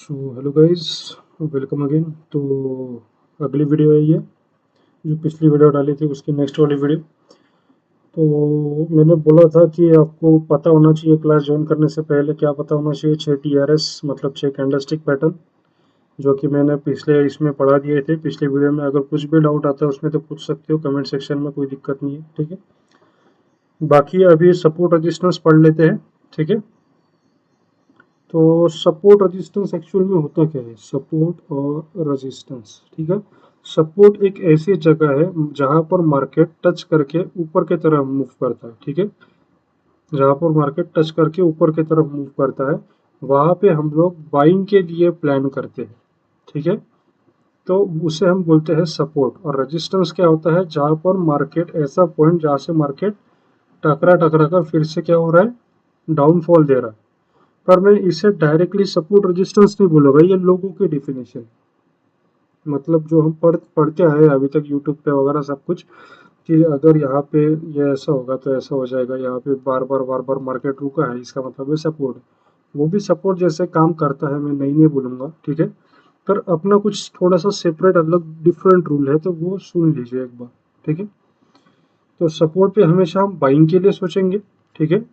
So hello guys, welcome again. तो अगली video है ये, जो पिछली वीडियो डाली थी उसकी नेक्स्ट वाली वीडियो। तो मैंने बोला था कि आपको पता होना चाहिए क्लास ज्वाइन करने से पहले, क्या पता होना चाहिए, 6 TRS मतलब 6 कैंडलस्टिक पैटर्न, जो कि मैंने पिछले इसमें पढ़ा दिए थे पिछले वीडियो में। अगर कुछ भी डाउट आता है उसमें तो पूछ सकते हो कमेंट सेक्शन में, कोई दिक्कत नहीं है, ठीक है। बाकी अभी सपोर्ट रेजिस्टेंस पढ़ लेते हैं, ठीक है। तो सपोर्ट रेजिस्टेंस एक्चुअल में होता क्या है, सपोर्ट और रेजिस्टेंस, ठीक है। सपोर्ट एक ऐसी जगह है जहां पर मार्केट टच करके ऊपर की तरफ मूव करता है, ठीक है। जहां पर मार्केट टच करके ऊपर की तरफ मूव करता है, वहां पे हम लोग बाइंग के लिए प्लान करते हैं, ठीक है। तो उसे हम बोलते हैं सपोर्ट। और रेजिस्टेंस क्या होता है, जहां पर मार्केट, ऐसा पॉइंट जहां से मार्केट टकरा टकरा कर फिर से क्या हो रहा है, डाउनफॉल दे रहा है। पर मैं इसे डायरेक्टली सपोर्ट रेजिस्टेंस नहीं बोलूंगा, ये लोगों की डिफिनेशन, मतलब जो हम पढ़ते आए अभी तक यूट्यूब पे वगैरह सब कुछ, कि अगर यहाँ पे ये ऐसा होगा तो ऐसा हो जाएगा, यहाँ पे बार बार मार्केट रुका है, इसका मतलब है सपोर्ट। वो भी सपोर्ट जैसे काम करता है, मैं नहीं बोलूंगा, ठीक है। पर अपना कुछ थोड़ा सा सेपरेट अलग डिफरेंट रूल है, तो वो सुन लीजिए एक बार, ठीक है। तो सपोर्ट पे हमेशा हम बाइंग के लिए सोचेंगे, ठीक है।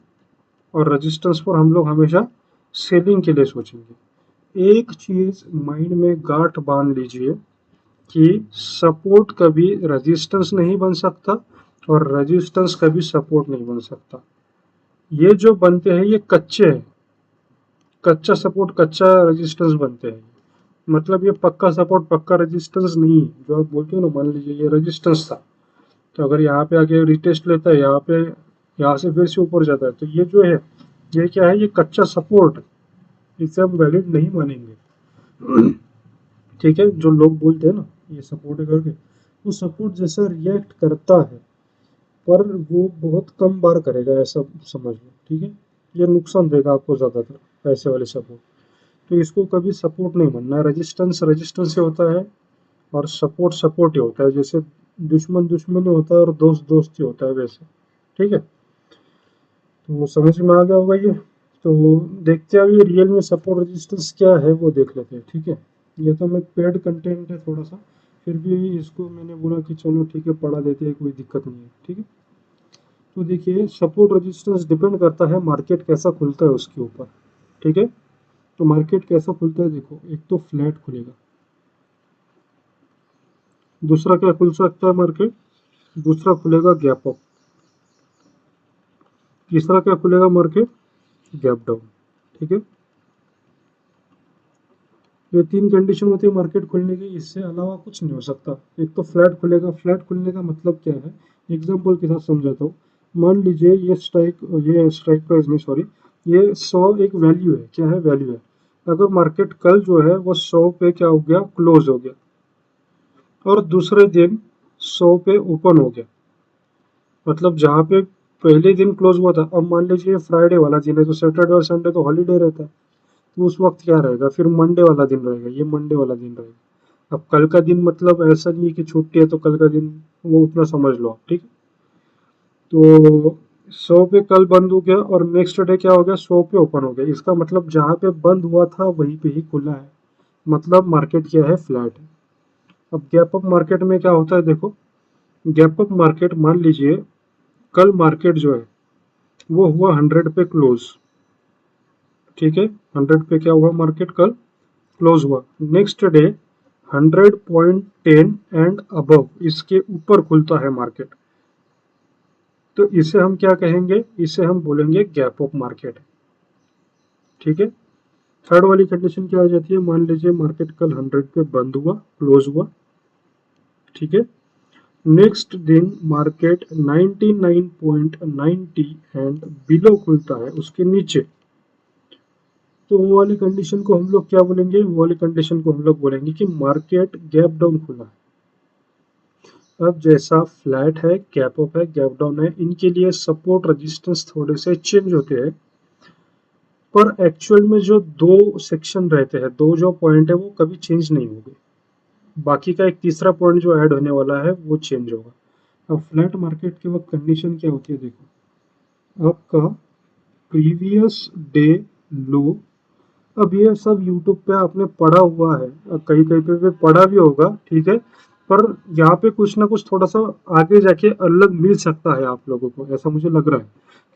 और रेजिस्टेंस पर हम लोग हमेशा सेलिंग के लिए सोचेंगे। एक चीज माइंड में गांठ बांध लीजिए कि सपोर्ट कभी रेजिस्टेंस नहीं बन सकता और रेजिस्टेंस कभी सपोर्ट नहीं बन सकता। ये जो बनते हैं ये कच्चे हैं, कच्चा सपोर्ट कच्चा रेजिस्टेंस बनते हैं। मतलब ये पक्का सपोर्ट पक्का रेजिस्टेंस नहीं है। जो आप बोलते हो ना, मान लीजिए ये रेजिस्टेंस था, तो अगर यहाँ पे आके रिटेस्ट लेता है, यहाँ पे, यहाँ से फिर से ऊपर जाता है, तो ये जो है, ये क्या है, ये कच्चा सपोर्ट, इसे हम वैलिड नहीं मानेंगे। ठीक है। जो लोग बोलते हैं ना ये सपोर्ट है करके, वो सपोर्ट जैसा रिएक्ट करता है, पर वो बहुत कम बार करेगा, ऐसा समझ लो, ठीक है। ये नुकसान देगा आपको ज्यादातर, पैसे वाले सपोर्ट। तो इसको कभी सपोर्ट नहीं मानना। रेजिस्टेंस रेजिस्टेंस से होता है और सपोर्ट सपोर्ट ही होता है। जैसे दुश्मन दुश्मन ही होता है और दोस्त दोस्त ही होता है, वैसे, ठीक है। तो समझ में आ गया होगा ये। तो देखते हैं अभी रियल में सपोर्ट रेजिस्टेंस क्या है, वो देख लेते हैं, ठीक है। ये तो मैं पेड कंटेंट है थोड़ा सा, फिर भी इसको मैंने बोला कि चलो ठीक है पढ़ा देते हैं, कोई दिक्कत नहीं है, ठीक है। तो देखिए, सपोर्ट रेजिस्टेंस डिपेंड करता है मार्केट कैसा खुलता है उसके ऊपर, ठीक है। तो मार्केट कैसा खुलता है देखो, एक तो फ्लैट खुलेगा, दूसरा क्या खुल सकता है मार्केट, दूसरा खुलेगा गैप अप, तीसरा क्या खुलेगा मार्केट, गैप डाउन, ठीक है। ये तीन कंडीशन होती है मार्केट खुलने की, इससे अलावा कुछ नहीं हो सकता। एक तो फ्लैट खुलेगा। फ्लैट खुलने का मतलब क्या है, एग्जांपल के साथ समझाता हूँ। मान लीजिए ये स्ट्राइक प्राइस नहीं, सॉरी, ये 100 एक वैल्यू है, क्या है, वैल्यू है। अगर मार्केट कल जो है वो 100 पे क्या हो गया, क्लोज हो गया, और दूसरे दिन 100 पे ओपन हो गया, मतलब जहाँ पे पहले दिन क्लोज हुआ था, अब मान लीजिए फ्राइडे वाला दिन है, तो सैटरडे और संडे तो हॉलीडे रहता है, तो उस वक्त क्या रहेगा, फिर मंडे वाला दिन रहेगा, ये मंडे वाला दिन रहेगा। अब कल का दिन मतलब ऐसा नहीं है कि छुट्टी है तो कल का दिन, वो उतना समझ लो आप, ठीक है। तो 100 पे कल बंद हो गया और नेक्स्ट डे क्या हो गया, 100 पे ओपन हो गया। इसका मतलब जहाँ पे बंद हुआ था वहीं पे ही खुला है, मतलब मार्केट क्या है, फ्लैट है। अब गैप अप मार्केट में क्या होता है देखो, गैप अप मार्केट मान लीजिए कल मार्केट जो है वो हुआ 100 पे क्लोज, ठीक है। 100 पे क्या हुआ, मार्केट कल क्लोज हुआ। नेक्स्ट डे 100.10 एंड अबव, इसके ऊपर खुलता है मार्केट, तो इसे हम क्या कहेंगे, इसे हम बोलेंगे गैप अप मार्केट, ठीक है। थर्ड वाली कंडीशन क्या आ जाती है, मान लीजिए मार्केट कल 100 पे बंद हुआ, क्लोज हुआ, ठीक है। नेक्स्ट दिन मार्केट 99.90 एंड बिलो खुलता है, उसके नीचे, तो वो वाली कंडीशन को हम लोग क्या बोलेंगे, वो वाली कंडीशन को हम लोग बोलेंगे कि मार्केट गैप डाउन खुला है। अब जैसा फ्लैट है, गैप अप है, गैप डाउन है, इनके लिए सपोर्ट रेजिस्टेंस थोड़े से चेंज होते हैं, पर एक्चुअल में जो दो सेक्शन रहते हैं, दो जो पॉइंट है वो कभी चेंज नहीं होंगे। बाकी का एक तीसरा पॉइंट जो ऐड होने वाला है वो चेंज होगा। अब फ्लैट मार्केट के वक्त कंडीशन क्या होती है देखो, आपका प्रीवियस डे लो अब ये सब यूट्यूब पे आपने पढ़ा हुआ है, कहीं कहीं पे भी पढ़ा भी होगा, ठीक है, पर यहाँ पे कुछ ना कुछ थोड़ा सा आगे जाके अलग मिल सकता है आप लोगों को, ऐसा मुझे लग रहा है,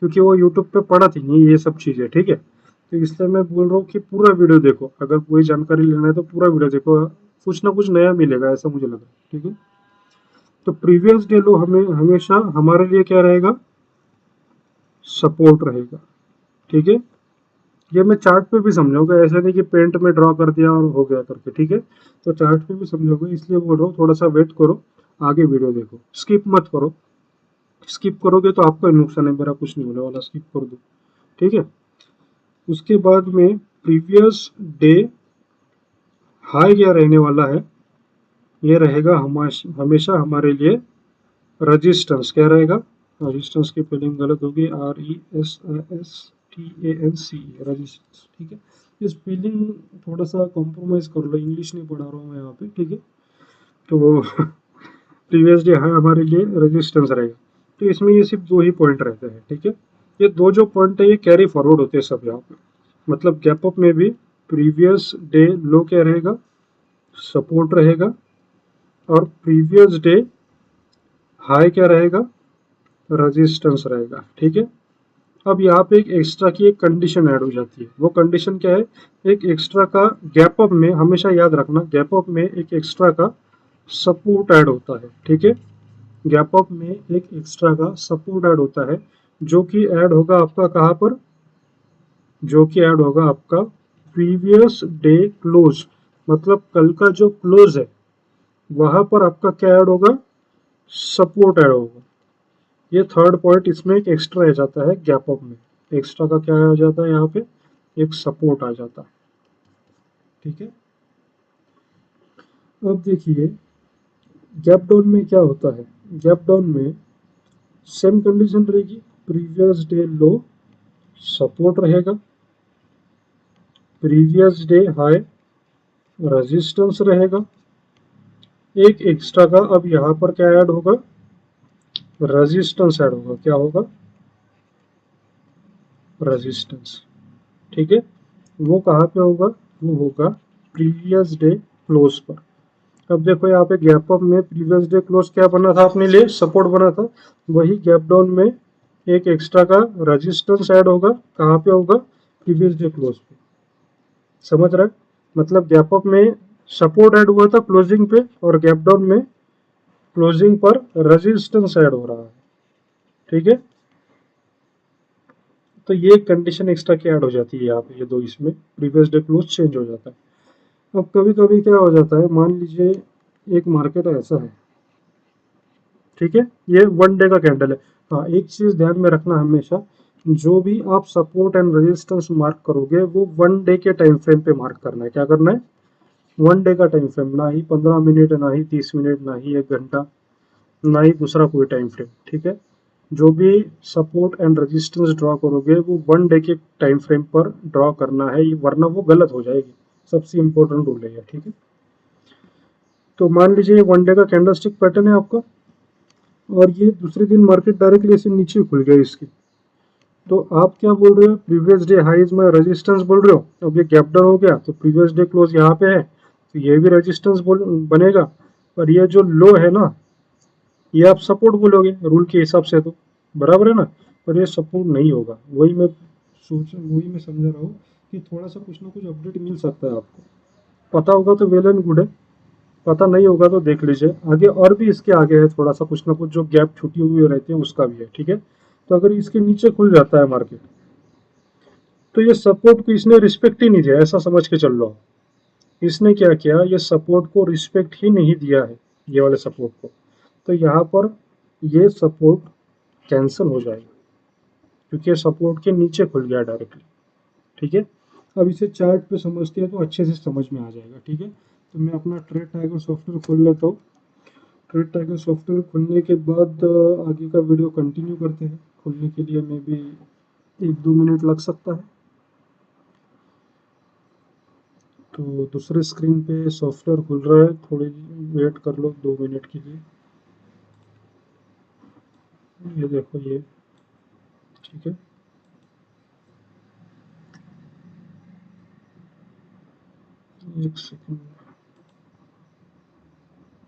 क्योंकि वो यूट्यूब पे पढ़ा थी नहीं ये सब चीज़ें, ठीक है। तो इसलिए मैं बोल रहा हूँ कि पूरा वीडियो देखो, अगर पूरी जानकारी लेना है तो पूरा वीडियो देखो, कुछ ना कुछ नया मिलेगा, ऐसा मुझे लग रहा है, ठीक है। तो प्रीवियस डे लो हमें हमेशा हमारे लिए क्या रहेगा, सपोर्ट रहेगा, ठीक है। ये मैं चार्ट पे भी समझाऊंगा, ऐसा नहीं कि पेंट में ड्रॉ कर दिया और हो गया करके, ठीक है। तो चार्ट पे भी समझाऊंगा, इसलिए बोल रहा हूँ थोड़ा सा वेट करो, आगे वीडियो देखो, स्किप मत करो, स्किप करोगे तो आपका नुकसान है, मेरा कुछ नहीं होने वाला, स्किप कर दो, ठीक है। उसके बाद में प्रीवियस डे हाई क्या रहने वाला है, ये रहेगा हमेशा हमारे लिए रेजिस्टेंस, क्या रहेगा, रेजिस्टेंस की स्पेलिंग गलत होगी, RESISTANC, रेजिस्टेंस, ठीक है। ये स्पेलिंग थोड़ा सा कॉम्प्रोमाइज कर लो, इंग्लिश नहीं पढ़ा रहा हूँ मैं यहाँ पे, ठीक है। तो प्रीवियस डे है हमारे लिए रेजिस्टेंस रहेगा। तो इसमें ये सिर्फ दो ही पॉइंट रहते हैं, ठीक है। ये दो जो पॉइंट है ये कैरी फॉरवर्ड होते हैं सब यहाँ पे, मतलब गैप अप में भी प्रीवियस डे लो क्या रहेगा, सपोर्ट रहेगा, और प्रीवियस डे हाई क्या रहेगा, रेजिस्टेंस रहेगा, ठीक है। अब यहाँ पे एक एक्स्ट्रा की एक कंडीशन ऐड हो जाती है, वो कंडीशन क्या है, एक एक्स्ट्रा का गैप अप में, हमेशा याद रखना गैप अप में एक एक्स्ट्रा का सपोर्ट ऐड होता है, ठीक है। गैप अप में एक एक्स्ट्रा का सपोर्ट ऐड होता है, जो कि ऐड होगा आपका कहाँ पर, जो कि ऐड होगा आपका प्रीवियस डे क्लोज, मतलब कल का जो क्लोज है वहां पर आपका क्या ऐड होगा, सपोर्ट ऐड होगा। ये थर्ड पॉइंट इसमें एक एक्स्ट्रा आ जाता है गैप अप में, एक्स्ट्रा का क्या आ जाता है यहाँ पे, एक सपोर्ट आ जाता है, ठीक है। अब देखिए गैप डाउन में क्या होता है, गैप डाउन में सेम कंडीशन रहेगी, प्रीवियस डे लो सपोर्ट रहेगा, प्रीवियस डे हाई रेजिस्टेंस रहेगा, एक एक्स्ट्रा का अब यहाँ पर क्या ऐड होगा, रेजिस्टेंस ऐड होगा, क्या होगा, रेजिस्टेंस, ठीक है। वो कहाँ पे होगा, वो होगा प्रीवियस डे क्लोज पर। अब देखो यहाँ पे गैप अप में प्रीवियस डे क्लोज क्या बना था अपने लिए, सपोर्ट बना था, वही गैप डाउन में एक एक्स्ट्रा का रेजिस्टेंस ऐड होगा, कहाँ पे होगा, प्रीवियस डे क्लोज पे, समझ रहा है। मतलब गैप अप में सपोर्ट ऐड हुआ था क्लोजिंग पे, और गैप डाउन में क्लोजिंग पर रेजिस्टेंस ऐड हो रहा है, ठीक है। तो ये कंडीशन एक्स्ट्रा की ऐड हो जाती है यहाँ पे, ये दो इसमें प्रीवियस डे क्लोज चेंज हो जाता है। अब कभी कभी क्या हो जाता है, मान लीजिए एक मार्केट ऐसा है, ठीक है, ये वन डे का कैंडल है। हाँ एक चीज ध्यान में रखना हमेशा, जो भी आप सपोर्ट एंड रेजिस्टेंस मार्क करोगे वो वन डे के टाइम फ्रेम पे मार्क करना है, क्या करना है, वन डे का टाइम फ्रेम, ना ही 15 मिनट, ना ही 30 मिनट, ना ही 1 घंटा, ना ही दूसरा कोई टाइम फ्रेम, ठीक है। जो भी सपोर्ट एंड रेजिस्टेंस ड्रॉ करोगे वो वन डे के टाइम फ्रेम पर ड्रॉ करना है, वरना वो गलत हो जाएगी, सबसे इंपॉर्टेंट रूल है ये, ठीक है। तो मान लीजिए वन डे का कैंडलस्टिक पैटर्न है आपका, और ये दूसरे दिन मार्केट डायरेक्टली ऐसे नीचे खुल गया इसकी, तो आप क्या बोल रहे हो, प्रीवियस डे हाईज में रेजिस्टेंस बोल रहे हो, अब ये गैप डाउन हो गया तो प्रीवियस डे क्लोज यहाँ पे है, तो ये भी रेजिस्टेंस बोल बनेगा, और ये जो लो है ना, ये आप सपोर्ट बोलोगे रूल के हिसाब से, तो बराबर है ना। पर ये सपोर्ट नहीं होगा, वही मैं समझा रहा हूँ कि थोड़ा सा कुछ ना कुछ अपडेट मिल सकता है आपको, पता होगा तो वेल एंड गुड है, पता नहीं होगा तो देख लीजिए आगे, और भी इसके आगे है थोड़ा सा कुछ ना कुछ, जो गैप छुटी हुई रहती है उसका भी है, ठीक है। तो अगर इसके नीचे खुल जाता है मार्केट, तो ये सपोर्ट को इसने रिस्पेक्ट ही नहीं दिया, ऐसा समझ के चल लो आप। इसने क्या किया, ये सपोर्ट को रिस्पेक्ट ही नहीं दिया है, ये वाले सपोर्ट को, तो यहाँ पर ये सपोर्ट कैंसिल हो जाएगा, क्योंकि सपोर्ट के नीचे खुल गया डायरेक्टली, ठीक है। अब इसे चार्ट पे समझते हैं तो अच्छे से समझ में आ जाएगा, ठीक है। तो मैं अपना ट्रेड टाइगर सॉफ्टवेयर खोल लेता हूँ, ट्रेड टाइगर सॉफ्टवेयर खुलने के बाद आगे का वीडियो कंटिन्यू करते हैं, खुलने के लिए मे भी 1-2 मिनट लग सकता है। तो दूसरे स्क्रीन पे सॉफ्टवेयर खुल रहा है, थोड़ी वेट कर लो 2 मिनट के लिए, ये देखो ये, ठीक है। एक सेकंड,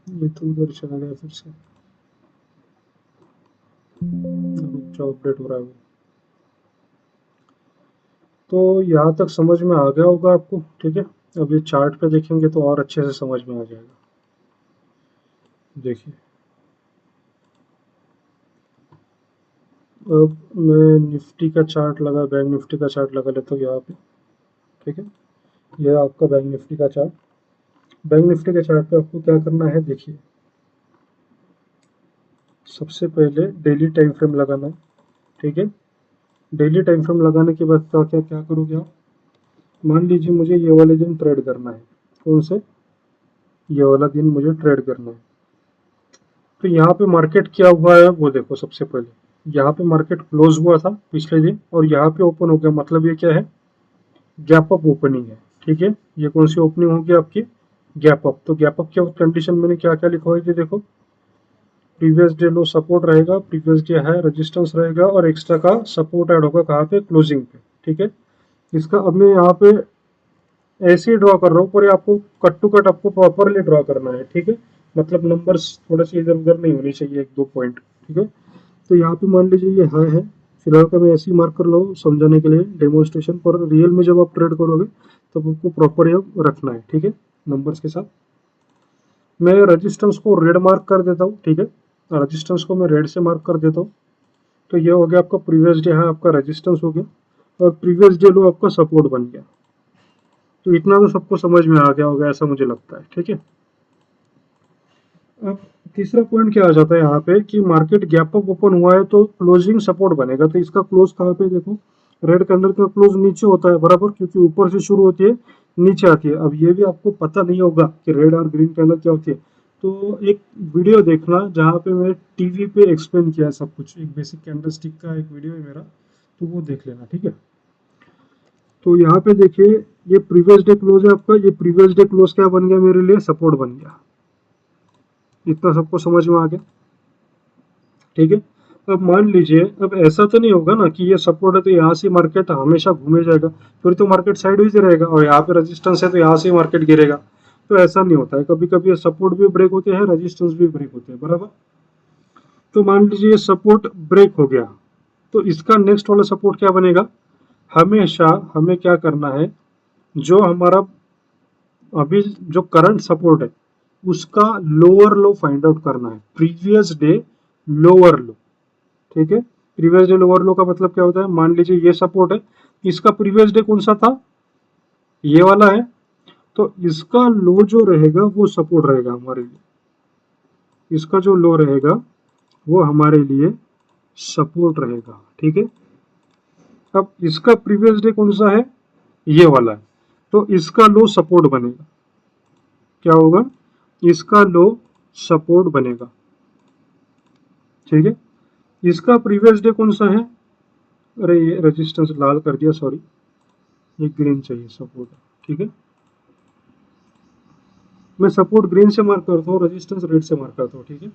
ये तो उधर चला गया फिर से, जो अपडेट हो रहा है वो। तो यहाँ तक समझ में आ गया होगा आपको, ठीक है। अब ये चार्ट पे देखेंगे तो और अच्छे से समझ में आ जाएगा। देखिए, अब मैं निफ्टी का चार्ट लगा, बैंक निफ्टी का चार्ट लगा लेता हूँ यहाँ पे, ठीक है। यह आपका बैंक निफ्टी का चार्ट। बैंक निफ्टी के चार्ट पे आपको क्या करना है, देखिए, सबसे पहले डेली टाइम फ्रेम लगाना है, ठीक है। डेली टाइम फ्रेम लगाने के बाद क्या क्या क्या करोगे आप, मान लीजिए मुझे ये वाले दिन ट्रेड करना है, कौन से, ये वाला दिन मुझे ट्रेड करना है। तो यहाँ पे मार्केट क्या हुआ है वो देखो। सबसे पहले यहाँ पे मार्केट क्लोज हुआ था पिछले दिन और यहाँ पे ओपन हो गया, मतलब ये क्या है, गैप अप ओपनिंग है, ठीक है। ये कौन सी ओपनिंग होगी आपकी, गैप अप। तो गैप अप के कंडीशन मैंने क्या क्या लिखा हुआ है, देखो, प्रीवियस डे लो सपोर्ट रहेगा, प्रीवियस डे हाई रेजिस्टेंस रहेगा और एक्स्ट्रा का सपोर्ट ऐड होगा कहाँ पे, क्लोजिंग पे, ठीक है। इसका अब मैं यहाँ पे ऐसे ही ड्रॉ कर रहा हूँ, पर आपको कट टू कट आपको प्रॉपरली ड्रॉ करना है, ठीक है। मतलब नंबर्स थोड़े से इधर उधर नहीं होने चाहिए, एक दो पॉइंट, ठीक है। तो यहाँ पे मान लीजिए ये हाई है, फिलहाल का मैं ऐसे ही मार्क कर लो समझाने के लिए डेमोन्स्ट्रेशन, पर रियल में जब आप ट्रेड करोगे तब आपको प्रॉपर ये रखना है, ठीक है, नंबर्स के साथ। मैं रेजिस्टेंस को रेड मार्क कर देता हूँ, ठीक है। रेजिस्टेंस को मैं रेड से मार्क कर देता हूँ। तो ये हो गया आपका प्रीवियस डे है, आपका रेजिस्टेंस हो गया और प्रीवियस डे लो आपका सपोर्ट बन गया। तो इतना तो सबको समझ में आ गया होगा, ऐसा मुझे लगता है, ठीक है। अब तीसरा पॉइंट क्या आ जाता है यहाँ पे कि मार्केट गैप अप ओपन हुआ है तो क्लोजिंग सपोर्ट बनेगा। तो इसका क्लोज कहाँ पे, देखो, रेड कैंडल का क्लोज नीचे होता है बराबर, क्योंकि ऊपर से शुरू होती है नीचे आती है। अब ये भी आपको पता नहीं होगा कि रेड और ग्रीन कैंडल क्या होती है, तो एक वीडियो देखना जहाँ पे मैं टीवी पे एक्सप्लेन किया है सब कुछ, एक बेसिक कैंडल स्टिक का एक वीडियो है मेरा, तो वो देख लेना, ठीक है। तो यहाँ पे देखिए, ये प्रीवियस डे क्लोज है आपका, ये प्रीवियस डे क्लोज क्या बन गया मेरे लिए, सपोर्ट बन गया। इतना सबको समझ में आ गया, ठीक है। अब मान लीजिए, अब ऐसा तो नहीं होगा ना कि ये सपोर्ट है तो यहाँ से मार्केट हमेशा घूमे जाएगा, फिर तो मार्केट साइडवेज रहेगा, और यहाँ पे रेजिस्टेंस है तो यहाँ से मार्केट गिरेगा। तो ऐसा नहीं होता है, कभी कभी सपोर्ट भी ब्रेक होते हैं, रेजिस्टेंस भी ब्रेक होते हैं, बराबर। तो मान लीजिए सपोर्ट ब्रेक हो गया, तो इसका नेक्स्ट वाला सपोर्ट क्या बनेगा, हमेशा हमें क्या करना है, जो हमारा अभी जो करंट सपोर्ट है उसका लोअर लो फाइंड आउट करना है, प्रीवियस डे लोअर लो, ठीक है। प्रीवियस डे लोअर लो का मतलब क्या होता है, मान लीजिए ये सपोर्ट है, इसका प्रीवियस डे कौन सा था, ये वाला है, तो इसका लो जो रहेगा वो सपोर्ट रहेगा हमारे लिए, इसका जो लो रहेगा वो हमारे लिए सपोर्ट रहेगा, ठीक है। अब इसका प्रीवियस डे कौन सा है, ये वाला है, तो इसका लो सपोर्ट बनेगा, क्या होगा, इसका लो सपोर्ट बनेगा, ठीक है। इसका प्रीवियस डे कौन सा है, अरे ये रेजिस्टेंस लाल कर दिया, सॉरी, ये ग्रीन चाहिए सपोर्ट, ठीक है। मैं सपोर्ट ग्रीन से मार्क करता हूँ, रेजिस्टेंस रेड से मार्क करता हूँ, ठीक है।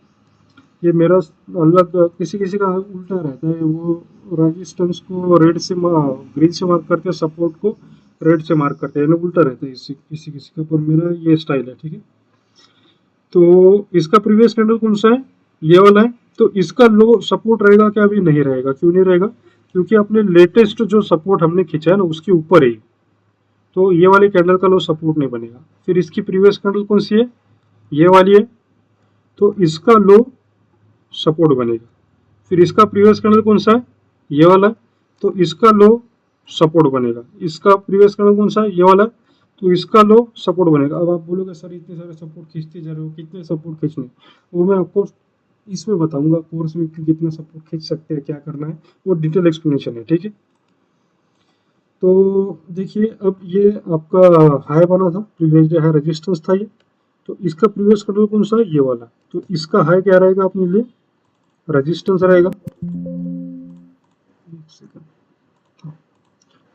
ये मेरा अलग, किसी किसी का उल्टा रहता है, वो रेजिस्टेंस को रेड से ग्रीन से मार्क करते हैं, सपोर्ट को रेड से मार्क करते हैं, उल्टा रहता है किसी किसी का, पर मेरा ये स्टाइल है, ठीक है। तो इसका प्रीवियस कैंडल कौन सा है, ये वाला है, तो इसका लो सपोर्ट रहेगा क्या, अभी नहीं रहेगा, क्यों नहीं रहेगा, क्योंकि अपने लेटेस्ट जो सपोर्ट हमने खींचा है ना उसके ऊपर है, तो ये वाली कैंडल का लो सपोर्ट नहीं बनेगा। फिर इसकी प्रीवियस कैंडल कौन सी है, ये वाली है, तो इसका लो सपोर्ट बनेगा। फिर इसका प्रीवियस कैंडल कौन सा है, ये वाला, तो इसका लो सपोर्ट बनेगा। इसका प्रीवियस कैंडल कौन सा है, ये वाला, तो इसका लो सपोर्ट बनेगा। अब आप बोलोगे सर इतने सारे सपोर्ट खींचते जा रहे हो, कितने सपोर्ट खींचने, वो मैं आपको इसमें बताऊंगा कोर्स में कि कितना सपोर्ट खींच सकते हैं, क्या करना है, वो डिटेल एक्सप्लेनेशन है, ठीक है। तो देखिए, अब ये आपका हाई बना था, प्रीवियस डे हाई रेजिस्टेंस था ये, तो इसका प्रीवियस कैंडल कौन सा है, ये वाला, तो इसका हाई क्या रहेगा अपने लिए, रेजिस्टेंस रहेगा,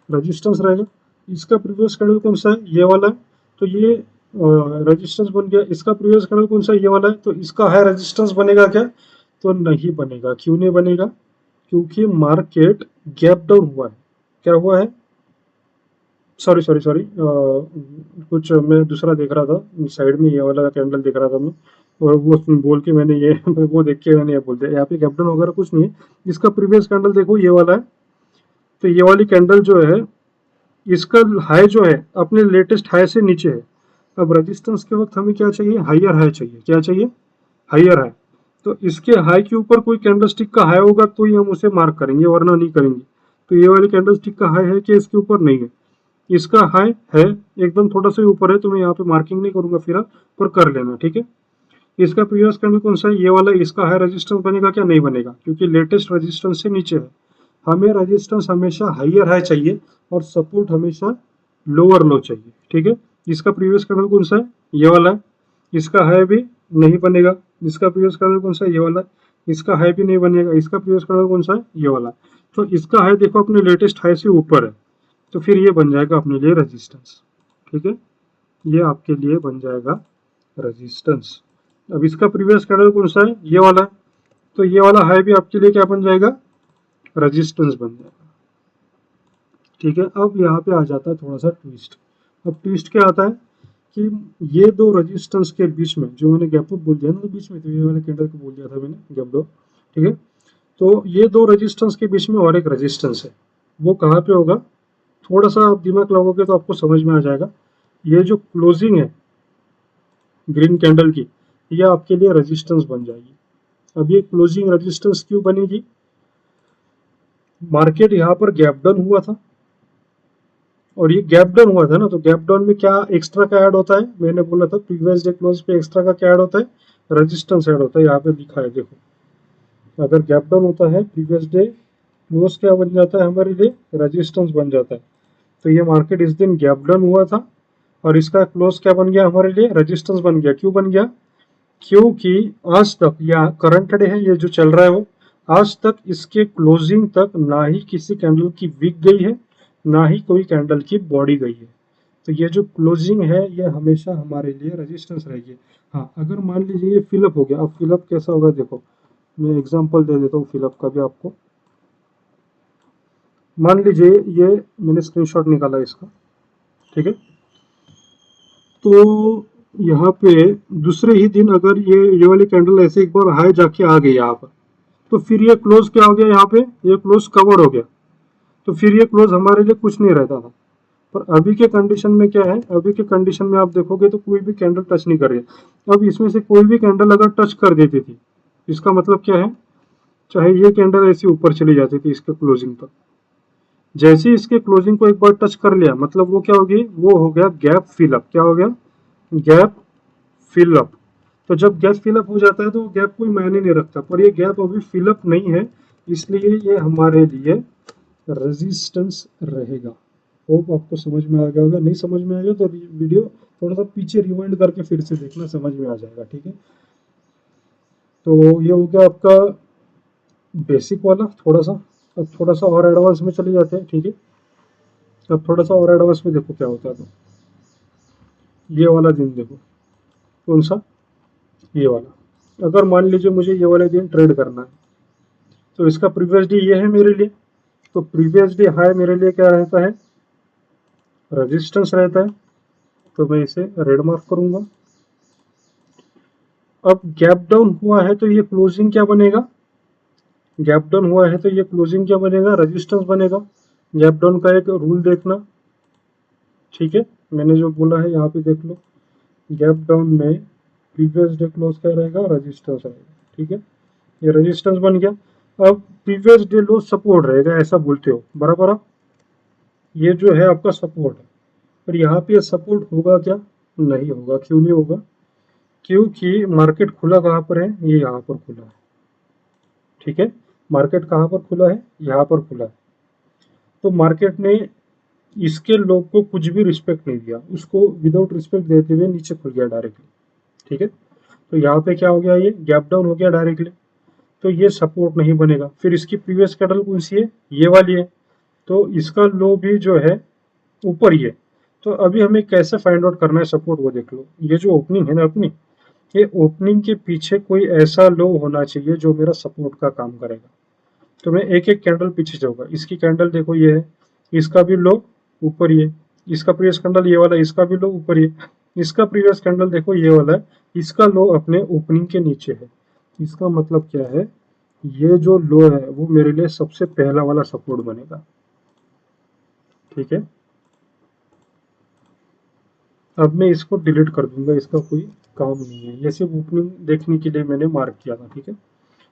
रेजिस्टेंस रहेगा। इसका प्रीवियस कैंडल कौन सा है, ये वाला है, तो ये रेजिस्टेंस बन गया। इसका प्रीवियस कैंडल कौन सा है, ये वाला है, तो इसका हाई रेजिस्टेंस बनेगा क्या, तो नहीं बनेगा। क्यों नहीं बनेगा, क्योंकि मार्केट गैप डाउन हुआ है, क्या हुआ है, सॉरी सॉरी सॉरी, कुछ मैं दूसरा देख रहा था साइड में, ये वाला कैंडल देख रहा था मैं, और वो बोल के मैंने ये वो देख के मैंने ये बोल दिया। यहाँ पे गैप डाउन वगैरह कुछ नहीं है। इसका प्रीवियस कैंडल देखो, ये वाला है। तो ये वाली कैंडल जो है, इसका हाई जो है अपने लेटेस्ट हाई से नीचे है। अब रेजिस्टेंस के वक्त हमें क्या चाहिए, हाइयर हाई चाहिए। क्या चाहिए, हाइयर हाई। तो इसके हाई के ऊपर कोई कैंडलस्टिक का हाई होगा तो ही हम उसे मार्क करेंगे, वरना नहीं करेंगे। तो ये वाली कैंडलस्टिक का हाई है कि इसके ऊपर नहीं है, इसका हाई है एकदम थोड़ा सा ऊपर है, तो मैं यहाँ पे मार्किंग नहीं करूंगा फिलहाल, पर कर लेना, ठीक है। इसका प्रीवियस कैंडल कौन सा है, ये वाला। इसका हाई रेजिस्टेंस बनेगा क्या, नहीं बनेगा, क्योंकि लेटेस्ट रेजिस्टेंस से नीचे है। हमें रेजिस्टेंस हमेशा हाइयर हाई चाहिए और सपोर्ट हमेशा लोअर लो चाहिए, ठीक है। इसका प्रीवियस कैंडल कौन सा है, ये वाला है। इसका हाई भी नहीं बनेगा। इसका प्रीवियस कैंडल कौन सा है, ये वाला है। इसका हाई भी नहीं बनेगा। इसका प्रीवियस कैंडल कौन सा है, ये वाला। तो इसका हाई देखो अपने लेटेस्ट हाई से ऊपर है, तो फिर ये बन जाएगा अपने लिए रेजिस्टेंस, ठीक है। ये आपके लिए बन जाएगा रेजिस्टेंस। अब इसका प्रीवियस कैंडल कौन सा है, ये वाला है। तो ये वाला हाई भी आपके लिए क्या बन जाएगा, रेजिस्टेंस बन जाएगा, ठीक है। अब यहाँ पे आ जाता है थोड़ा सा ट्विस्ट। अब ट्विस्ट क्या आता है कि ये दो रेजिस्टेंस के बीच में, जो मैंने गैप अप बोल दिया ना तो बीच में, तो ये वाले कैंडल को बोल दिया था मैंने गैप अप, ठीक है। तो ये दो रेजिस्टेंस के बीच में और एक रेजिस्टेंस है, वो कहाँ पे होगा, थोड़ा सा आप दिमाग लगाओगे तो आपको समझ में आ जाएगा। ये जो क्लोजिंग है ग्रीन कैंडल की, ये आपके लिए रेजिस्टेंस बन जाएगी। अब ये क्लोजिंग रेजिस्टेंस क्यों बनेगी, मार्केट यहाँ पर गैप डाउन हुआ था, और ये गैप डाउन हुआ था ना, तो गैप डाउन में क्या एक्स्ट्रा का ऐड होता है, मैंने बोला था प्रीवियस डे क्लोज पे एक्स्ट्रा का क्या ऐड होता है, रेजिस्टेंस ऐड होता है। यहाँ पे लिखा है देखो, अगर गैप डाउन होता है प्रीवियस डे क्लोज क्या बन जाता है हमारे लिए, रेजिस्टेंस बन जाता है। तो ये मार्केट इस दिन गैप डाउन हुआ था और इसका क्लोज क्या बन गया हमारे लिए, रेजिस्टेंस बन गया। क्यों बन गया, क्योंकि आज तक, या करंट डे है ये जो चल रहा है वो, आज तक इसके क्लोजिंग तक ना ही किसी कैंडल की विक गई है, ना ही कोई कैंडल की बॉडी गई है। तो ये जो क्लोजिंग है ये हमेशा हमारे लिए रेजिस्टेंस रहेगी। हाँ, अगर मान लीजिए ये फिलअप हो गया, अब फिलअप कैसा होगा देखो, मैं एग्जांपल दे देता हूँ फिलअप का भी आपको। मान लीजिए ये मैंने स्क्रीनशॉट निकाला इसका, ठीक है। तो यहाँ पे दूसरे ही दिन अगर ये वाली कैंडल ऐसे एक बार हाई जाके आ गई यहाँ पर, तो फिर ये क्लोज क्या हो गया, यहाँ पे ये क्लोज कवर हो गया। तो फिर ये क्लोज हमारे लिए कुछ नहीं रहता था। पर अभी के कंडीशन में क्या है, अभी के कंडीशन में आप देखोगे तो कोई भी कैंडल टच नहीं कर रही है। अब इसमें से कोई भी कैंडल अगर टच कर देती थी, इसका मतलब क्या है, चाहे ये कैंडल ऐसी ऊपर चली जाती थी इसके क्लोजिंग तक, जैसे ही इसके क्लोजिंग को एक बार टच कर लिया, मतलब वो क्या होगी, वो हो गया गैप फिलअप। क्या हो गया, गैप फिलअप। तो जब गैप फिलअप हो जाता है तो गैप कोई मायने नहीं रखता, पर ये गैप अभी फिलअप नहीं है, इसलिए ये हमारे लिए रेजिस्टेंस रहेगा। होप आपको समझ में आ गया होगा, नहीं समझ में आएगा तो वीडियो थोड़ा सा पीछे रिवाइंड करके फिर से देखना, समझ में आ जाएगा, ठीक है। तो ये हो गया आपका बेसिक वाला थोड़ा सा। अब थोड़ा सा और एडवांस में चले जाते हैं, ठीक है। अब थोड़ा सा और एडवांस में देखो क्या होता है। तो ये वाला दिन देखो, कौन सा, ये वाला। अगर मान लीजिए मुझे ये वाले दिन ट्रेड करना है, तो इसका प्रीवियस डे ये है मेरे लिए, तो प्रीवियस डे हाई मेरे लिए क्या रहता है, रेजिस्टेंस रहता है। तो मैं इसे रेड मार्क करूंगा। अब गैप डाउन हुआ है तो ये क्लोजिंग क्या बनेगा, गैप डाउन हुआ है तो ये क्लोजिंग क्या बनेगा, रेजिस्टेंस बनेगा। गैप डाउन का एक रूल देखना, ठीक है, मैंने जो बोला है यहाँ पे देख लो। गैप डाउन में प्रीवियस डे क्लोज क्या रहेगा, रेजिस्टेंस रहेगा, ठीक है। ये रेजिस्टेंस बन गया। अब प्रीवियस डे लो सपोर्ट रहेगा, ऐसा बोलते हो बराबर आप, ये जो है आपका सपोर्ट है। पर यहाँ पे सपोर्ट होगा क्या, नहीं होगा। क्यों नहीं होगा, क्योंकि मार्केट खुला कहाँ पर है, ये यहाँ पर खुला है, ठीक है। मार्केट कहाँ पर खुला है, यहाँ पर खुला है। तो मार्केट ने इसके लोग को कुछ भी रिस्पेक्ट नहीं दिया, उसको विदाउट रिस्पेक्ट देते हुए नीचे खुल गया डायरेक्टली, ठीक है। तो यहाँ पे क्या हो गया, ये गैप डाउन हो गया डायरेक्टली, तो ये सपोर्ट नहीं बनेगा। फिर इसकी प्रीवियस कैंडल कौन सी है, ये वाली है, तो इसका लो भी जो है ऊपर ही है। तो अभी हमें कैसे फाइंड आउट करना है सपोर्ट, वो देख लो। ये जो ओपनिंग है ना अपनी, ये ओपनिंग के पीछे कोई ऐसा लो होना चाहिए जो मेरा सपोर्ट का काम करेगा। तो मैं एक एक कैंडल पीछे जाऊंगा। इसकी कैंडल देखो ये है, इसका भी लो ऊपर ही है, इसका प्रीवियस कैंडल ये वाला, इसका भी लो ऊपर ही, इसका प्रीवियस कैंडल देखो ये वाला है, इसका लो अपने ओपनिंग के नीचे है। इसका मतलब क्या है, ये जो लो है वो मेरे लिए सबसे पहला वाला सपोर्ट बनेगा। ठीक है, अब मैं इसको डिलीट कर दूंगा, इसका कोई काम नहीं है, ये सिर्फ ओपनिंग देखने के लिए मैंने मार्क किया था। ठीक है,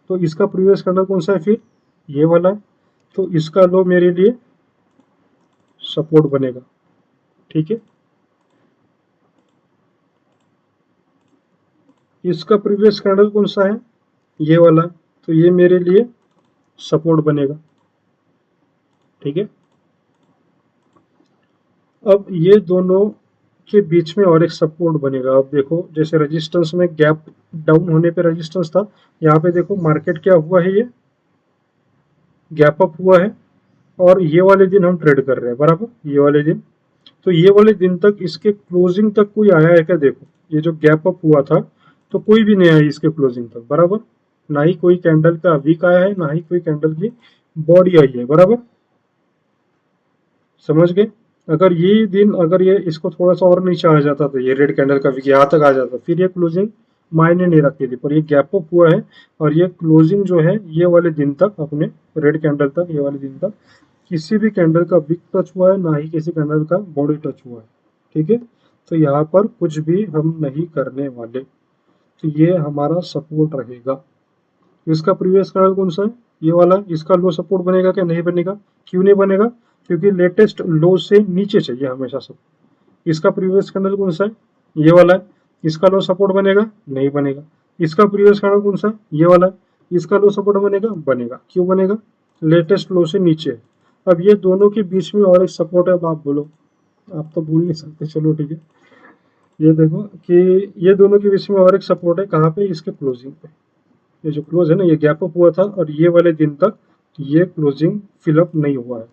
तो इसका प्रीवियस कैंडल कौन सा है फिर, ये वाला है, तो इसका लो मेरे लिए सपोर्ट बनेगा। ठीक है, इसका प्रीवियस कैंडल कौन सा है, ये वाला, तो ये मेरे लिए सपोर्ट बनेगा। ठीक है, अब ये दोनों के बीच में और एक सपोर्ट बनेगा। अब देखो जैसे रेजिस्टेंस में गैप डाउन होने पे रेजिस्टेंस था, यहाँ पे देखो मार्केट क्या हुआ है, ये गैप अप हुआ है, और ये वाले दिन हम ट्रेड कर रहे हैं बराबर, ये वाले दिन, तो ये वाले दिन तक इसके क्लोजिंग तक कोई आया है क्या, देखो ये जो गैप अप हुआ था तो कोई भी नहीं आया इसके क्लोजिंग तक बराबर, ना ही कोई कैंडल का वीक आया है, ना ही कोई कैंडल की बॉडी आई है बराबर, समझ गए। अगर ये दिन, अगर ये इसको थोड़ा सा और नीचे आ जाता तो ये रेड कैंडल का वीक यहाँ तक आ जाता, फिर ये क्लोजिंग मायने नहीं रखती थी, पर ये गैप अप हुआ है और ये क्लोजिंग जो है ये वाले दिन तक, अपने रेड कैंडल तक, ये वाले दिन तक किसी भी कैंडल का विक टच हुआ है, ना ही किसी कैंडल का बॉडी टच हुआ है। ठीक है, तो यहाँ पर कुछ भी हम नहीं करने वाले, तो ये हमारा सपोर्ट रहेगा। इसका प्रीवियस कैंडल कौन सा है, ये वाला, इसका लो सपोर्ट बनेगा क्या, नहीं बनेगा, क्यों नहीं बनेगा, क्योंकि लेटेस्ट लो से नीचे चाहिए हमेशा सब। इसका प्रीवियस कैंडल कौन सा है, ये वाला है, इसका लो सपोर्ट बनेगा, नहीं बनेगा। इसका प्रीवियस कैंडल कौन सा है, ये वाला है, इसका लो सपोर्ट बनेगा, बनेगा, क्यों बनेगा, लेटेस्ट लो से नीचे है। अब ये दोनों के बीच में और एक सपोर्ट है, अब आप बोलो, आप तो भूल नहीं सकते, चलो ठीक है, ये देखो कि ये दोनों के बीच में और एक सपोर्ट है, कहाँ पे, इसके क्लोजिंग पे, ये जो क्लोज है ना, ये गैप अप हुआ था और ये वाले दिन तक ये क्लोजिंग फिलअप नहीं हुआ है।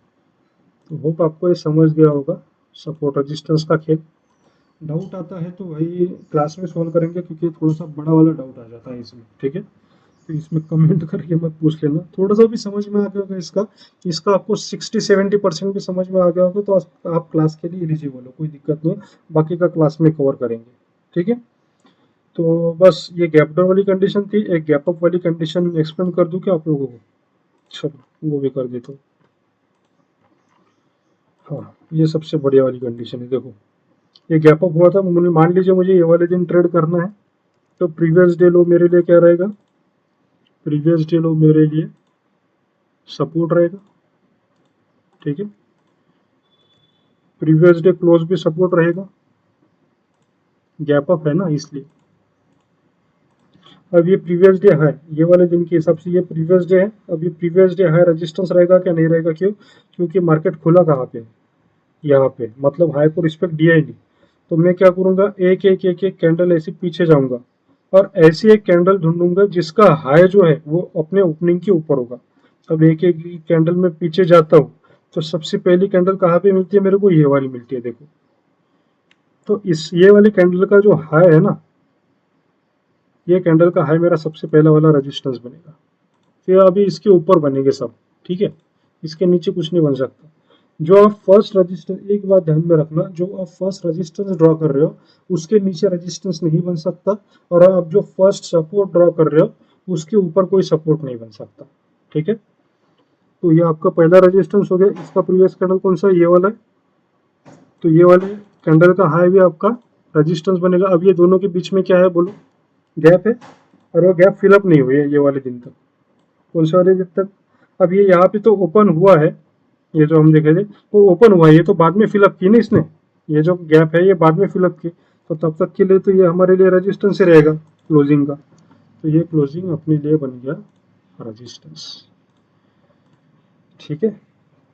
तो होप आपको ये समझ गया होगा सपोर्ट रेजिस्टेंस का खेल। डाउट आता है तो भाई क्लास में सॉल्व करेंगे, क्योंकि थोड़ा सा बड़ा वाला डाउट आ जाता है इसमें। ठीक है, तो इसमें कमेंट करके मत पूछ लेना, थोड़ा सा भी समझ में आ गया होगा इसका, इसका आपको 60-70% भी समझ में आ गया होगा तो आप क्लास के लिए एलिजिबल हो, कोई दिक्कत नहीं, बाकी का क्लास में कवर करेंगे। ठीक है, तो बस ये गैप डाउन वाली कंडीशन थी, एक गैप अप वाली कंडीशन एक्सप्लेन कर दूं क्या आप लोगों को, चलो वो भी कर देता हूँ। हाँ, ये सबसे बढ़िया वाली कंडीशन है, देखो ये गैप अप हुआ था, मान लीजिए मुझे ये वाले दिन ट्रेड करना है, तो प्रीवियस डे लो मेरे लिए क्या रहेगा, प्रीवियस डे लो मेरे लिए सपोर्ट रहेगा। ठीक है, प्रीवियस डे क्लोज भी सपोर्ट रहेगा, गैप अप है ना इसलिए। अब ये प्रीवियस डे है, ये वाले दिन के हिसाब से ये प्रीवियस डे है, अब ये प्रीवियस डे है रेजिस्टेंस रहेगा क्या, नहीं रहेगा, क्यों, क्योंकि मार्केट खुला कहाँ पे, यहाँ पे, मतलब हाई को रिस्पेक्ट दिया ही नहीं। तो मैं क्या करूंगा, एक एक एक एक कैंडल ऐसे पीछे जाऊंगा और ऐसी एक कैंडल ढूंढूंगा जिसका हाई जो है वो अपने ओपनिंग के ऊपर होगा। अब एक एक कैंडल में पीछे जाता हूँ, तो सबसे पहली कैंडल कहाँ पे मिलती है मेरे को, ये वाली मिलती है, देखो। तो इस ये वाली कैंडल का जो हाई है ना, ये कैंडल का हाई मेरा सबसे पहला वाला रेजिस्टेंस बनेगा, फिर अभी इसके ऊपर बनेंगे सब। ठीक है, इसके नीचे कुछ नहीं बन सकता। जो आप फर्स्ट रेजिस्टेंस, एक बात ध्यान में रखना, जो आप फर्स्ट रेजिस्टेंस ड्रॉ कर रहे हो उसके नीचे रेजिस्टेंस नहीं बन सकता, और आप जो फर्स्ट सपोर्ट ड्रॉ कर रहे हो उसके ऊपर कोई सपोर्ट नहीं बन सकता। ठीक है, तो ये आपका पहला रेजिस्टेंस हो गया। इसका प्रीवियस कैंडल कौन सा है, ये वाला है, तो ये वाले कैंडल का हाई भी आपका रेजिस्टेंस बनेगा। अब ये दोनों के बीच में क्या है बोलो, गैप है, और वो गैप फिलअप नहीं हुई है ये वाले दिन तक, कौन से वाले दिन तक, अब ये यहाँ पे तो ओपन हुआ है, ये जो हम देखे थे वो ओपन हुआ है, ये तो बाद में फिलअप की ना इसने, ये जो गैप है ये बाद में फिलअप की, तो तब तक के लिए तो ये हमारे लिए रेजिस्टेंस ही रहेगा क्लोजिंग का, तो ये क्लोजिंग अपने लिए बन गया रेजिस्टेंस। ठीक है,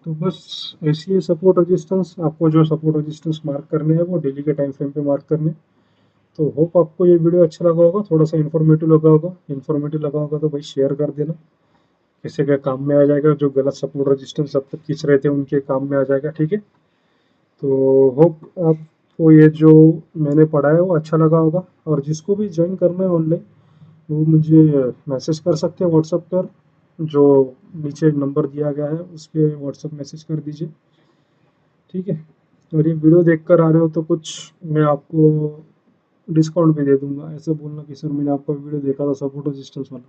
तो बस ऐसी है सपोर्ट रेजिस्टेंस, आपको जो सपोर्ट रेजिस्टेंस मार्क करने हैं वो डेली के टाइम फ्रेम पे मार्क करने। तो होप आपको ये वीडियो अच्छा लगा होगा, थोड़ा सा इन्फॉर्मेटिव लगा होगा, इन्फॉर्मेटिव लगा होगा तो भाई शेयर कर देना, किसी के काम में आ जाएगा, जो गलत सपोर्ट रेजिस्टेंस सब तक खींच रहे थे उनके काम में आ जाएगा। ठीक है, तो होप आपको ये जो मैंने पढ़ा है वो अच्छा लगा होगा, और जिसको भी ज्वाइन करना है ऑनलाइन वो मुझे मैसेज कर सकते हैं व्हाट्सएप पर, जो नीचे नंबर दिया गया है उस पर व्हाट्सएप मैसेज कर दीजिए। ठीक है, और ये वीडियो देखकर आ रहे हो तो कुछ मैं आपको डिस्काउंट भी दे दूंगा। ऐसे बोलना कि सर मैंने आपका वीडियो देखा था सपोर्ट रेजिस्टेंस वाला,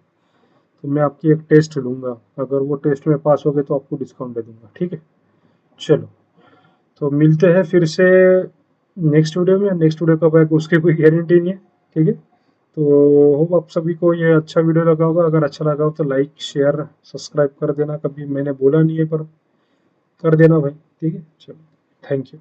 तो मैं आपकी एक टेस्ट लूँगा, अगर वो टेस्ट में पास हो गए तो आपको डिस्काउंट दे दूंगा, ठीक है। चलो, तो मिलते हैं फिर से नेक्स्ट वीडियो में। नेक्स्ट वीडियो कब आएगा उसकी कोई गारंटी नहीं है, ठीक है। तो होप आप सभी को ये अच्छा वीडियो लगा होगा। अगर अच्छा लगा हो तो लाइक शेयर सब्सक्राइब कर देना, कभी मैंने बोला नहीं है पर कर देना भाई, ठीक है। चलो, थैंक यू।